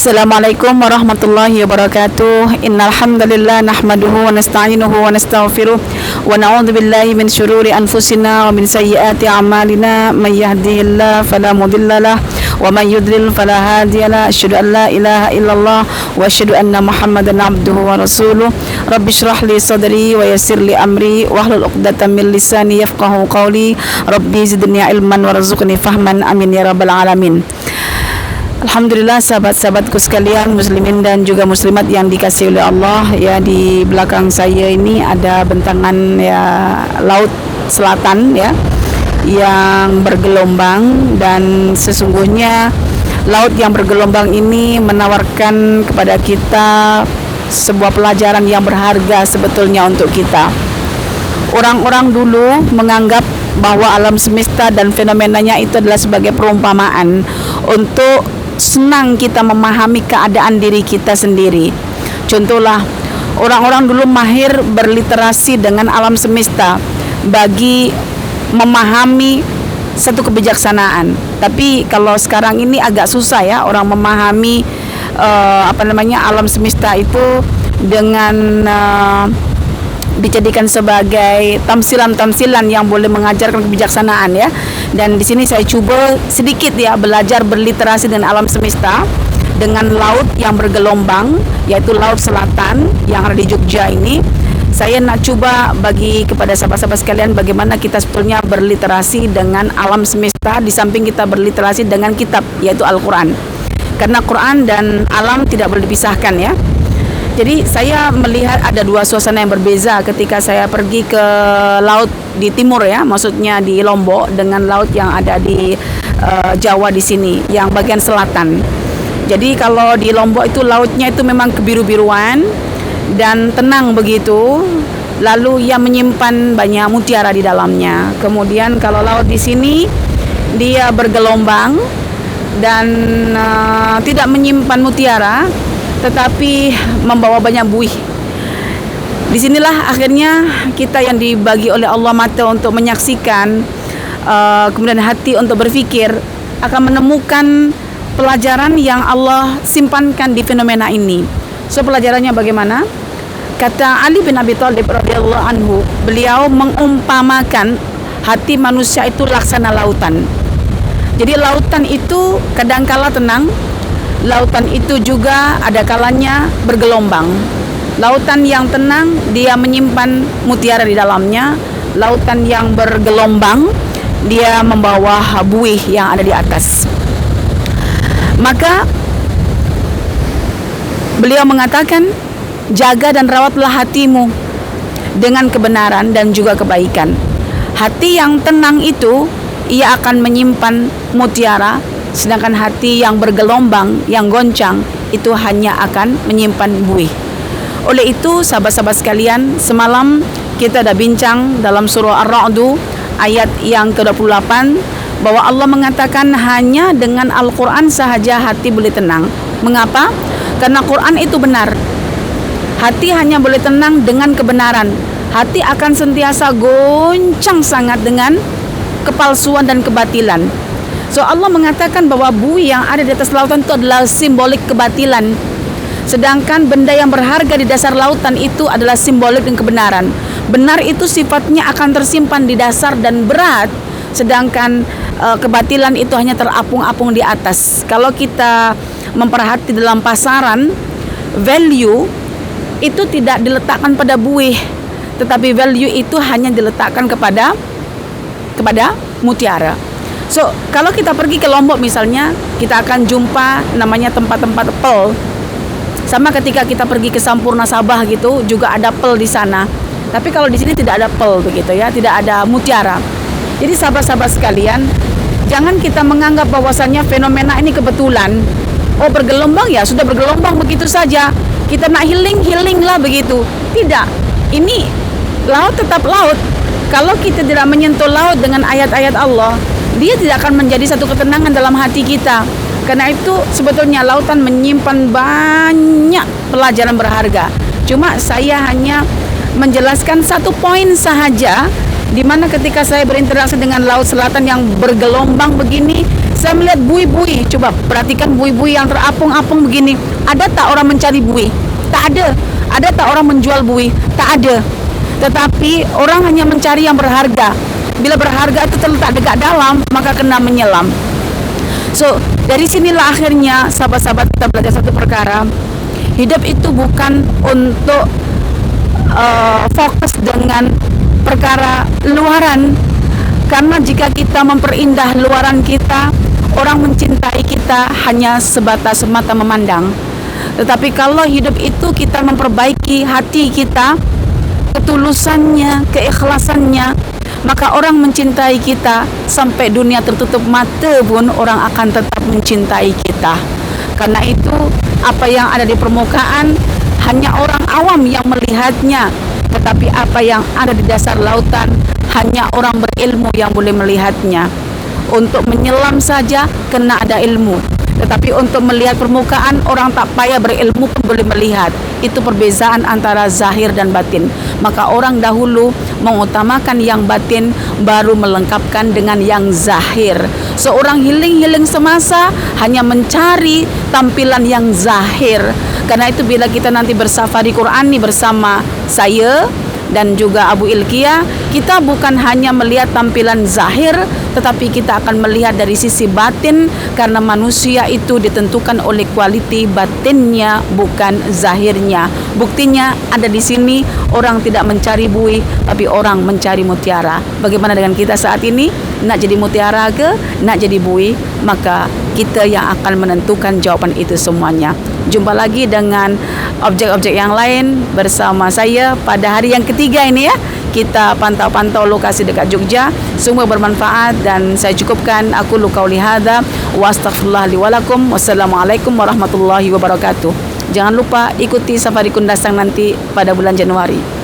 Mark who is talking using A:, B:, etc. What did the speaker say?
A: Assalamualaikum warahmatullahi wabarakatuh. Innal hamdalillah nahmaduhu wa nasta'inuhu wa nastaghfiruh wa na'udzu billahi min syururi anfusina wa min sayyiati a'malina. May yahdihillahu fala mudhillalah wa may yudlil fala hadiyalah. Asyhadu an la ilaha illallah wa asyhadu anna Muhammadan abduhu wa rasuluh. Rabbi shrah li sadri wa yassir li amri wahlul 'uqdatam min lisani yafqahu qawli. Rabbi zidni ilman warzuqni fahman. Amin ya rabbal alamin. Alhamdulillah, sahabat-sahabatku sekalian, muslimin dan juga muslimat yang dikasihi oleh Allah. Ya, di belakang saya ini ada bentangan ya laut selatan ya yang bergelombang, dan sesungguhnya laut yang bergelombang ini menawarkan kepada kita sebuah pelajaran yang berharga sebetulnya untuk kita. Orang-orang dulu menganggap bahwa alam semesta dan fenomenanya itu adalah sebagai perumpamaan untuk senang kita memahami keadaan diri kita sendiri. Contohlah, orang-orang dulu mahir berliterasi dengan alam semesta bagi memahami satu kebijaksanaan. Tapi kalau sekarang ini agak susah ya orang memahami alam semesta itu dengan dijadikan sebagai tamsilan-tamsilan yang boleh mengajarkan kebijaksanaan ya. Dan di sini saya coba sedikit ya belajar berliterasi dengan alam semesta dengan laut yang bergelombang, yaitu laut selatan yang ada di Jogja ini. Saya nak coba bagi kepada sahabat-sahabat sekalian bagaimana kita sebetulnya berliterasi dengan alam semesta di samping kita berliterasi dengan kitab, yaitu Al-Quran. Karena Quran dan alam tidak boleh dipisahkan ya. Jadi saya melihat ada dua suasana yang berbeza ketika saya pergi ke laut di timur ya, maksudnya di Lombok, dengan laut yang ada di Jawa di sini, yang bagian selatan. Jadi kalau di Lombok itu lautnya itu memang kebiru-biruan dan tenang begitu, lalu ia menyimpan banyak mutiara di dalamnya. Kemudian kalau laut di sini dia bergelombang dan tidak menyimpan mutiara, tetapi membawa banyak buih. Disinilah akhirnya kita yang dibagi oleh Allah mata untuk menyaksikan, kemudian hati untuk berfikir, akan menemukan pelajaran yang Allah simpankan di fenomena ini. So pelajarannya bagaimana? Kata Ali bin Abi Thalib radhiyallahu anhu, beliau mengumpamakan hati manusia itu laksana lautan. Jadi lautan itu kadangkala tenang, lautan itu juga ada kalanya bergelombang. Lautan yang tenang dia menyimpan mutiara di dalamnya. Lautan yang bergelombang dia membawa buih yang ada di atas. Maka beliau mengatakan, jaga dan rawatlah hatimu dengan kebenaran dan juga kebaikan. Hati yang tenang itu ia akan menyimpan mutiara, sedangkan hati yang bergelombang, yang goncang, itu hanya akan menyimpan buih. Oleh itu, sahabat-sahabat sekalian, semalam kita dah bincang dalam surah Ar-Ra'd ayat yang ke-28 bahwa Allah mengatakan hanya dengan Al-Quran sahaja hati boleh tenang. Mengapa? Karena Quran itu benar. Hati hanya boleh tenang dengan kebenaran. Hati akan sentiasa goncang sangat dengan kepalsuan dan kebatilan. So Allah mengatakan bahwa buih yang ada di atas lautan itu adalah simbolik kebatilan. Sedangkan benda yang berharga di dasar lautan itu adalah simbolik dan kebenaran. Benar itu sifatnya akan tersimpan di dasar dan berat, sedangkan kebatilan itu hanya terapung-apung di atas. Kalau kita memperhati dalam pasaran, value itu tidak diletakkan pada buih, tetapi value itu hanya diletakkan kepada mutiara. So, kalau kita pergi ke Lombok misalnya, kita akan jumpa namanya tempat-tempat pel. Sama ketika kita pergi ke Sampurna Sabah gitu, juga ada pel di sana. Tapi kalau di sini tidak ada pel begitu ya, tidak ada mutiara. Jadi sahabat-sahabat sekalian, jangan kita menganggap bahwasannya fenomena ini kebetulan. Oh, bergelombang ya, sudah bergelombang begitu saja. Kita nak healing lah begitu. Tidak. Ini laut tetap laut. Kalau kita tidak menyentuh laut dengan ayat-ayat Allah, dia tidak akan menjadi satu ketenangan dalam hati kita. Karena itu sebetulnya lautan menyimpan banyak pelajaran berharga. Cuma saya hanya menjelaskan satu poin sahaja, di mana ketika saya berinteraksi dengan laut selatan yang bergelombang begini, Saya melihat bui-bui. Coba perhatikan bui-bui yang terapung-apung begini. Ada tak orang mencari bui? Tak ada. Ada tak orang menjual bui? Tak ada. Tetapi orang hanya mencari yang berharga. Bila berharga itu terletak dekat dalam, maka kena menyelam. So, dari sinilah akhirnya sahabat-sahabat kita belajar satu perkara. Hidup itu bukan untuk fokus dengan perkara luaran. Karena jika kita memperindah luaran kita, orang mencintai kita hanya sebatas mata memandang. Tetapi kalau hidup itu kita memperbaiki hati kita, ketulusannya, keikhlasannya, maka orang mencintai kita sampai dunia tertutup mata pun orang akan tetap mencintai kita. Karena itu apa yang ada di permukaan hanya orang awam yang melihatnya, tetapi apa yang ada di dasar lautan hanya orang berilmu yang boleh melihatnya. Untuk menyelam saja kena ada ilmu, tetapi untuk melihat permukaan orang tak payah berilmu pun boleh melihat. Itu perbezaan antara zahir dan batin. Maka orang dahulu mengutamakan yang batin, baru melengkapkan dengan yang zahir. Seorang healing semasa hanya mencari tampilan yang zahir. Karena itu bila kita nanti bersafari Qurani bersama saya dan juga Abu Ilkia, kita bukan hanya melihat tampilan zahir, tetapi kita akan melihat dari sisi batin, karena manusia itu ditentukan oleh kualiti batinnya, bukan zahirnya. Buktinya ada di sini, orang tidak mencari bui, tapi orang mencari mutiara. Bagaimana dengan kita saat ini? Nak jadi mutiara ke? Nak jadi bui? Maka kita yang akan menentukan jawaban itu semuanya. Jumpa lagi dengan objek-objek yang lain bersama saya pada hari yang ketiga ini ya. Kita pantau-pantau lokasi dekat Jogja. Semua bermanfaat dan saya cukupkan. Aku qauli hadza wa astaghfirullah li wa lakum. Wassalamualaikum warahmatullahi wabarakatuh. Jangan lupa ikuti Safari Kundasang nanti pada bulan Januari.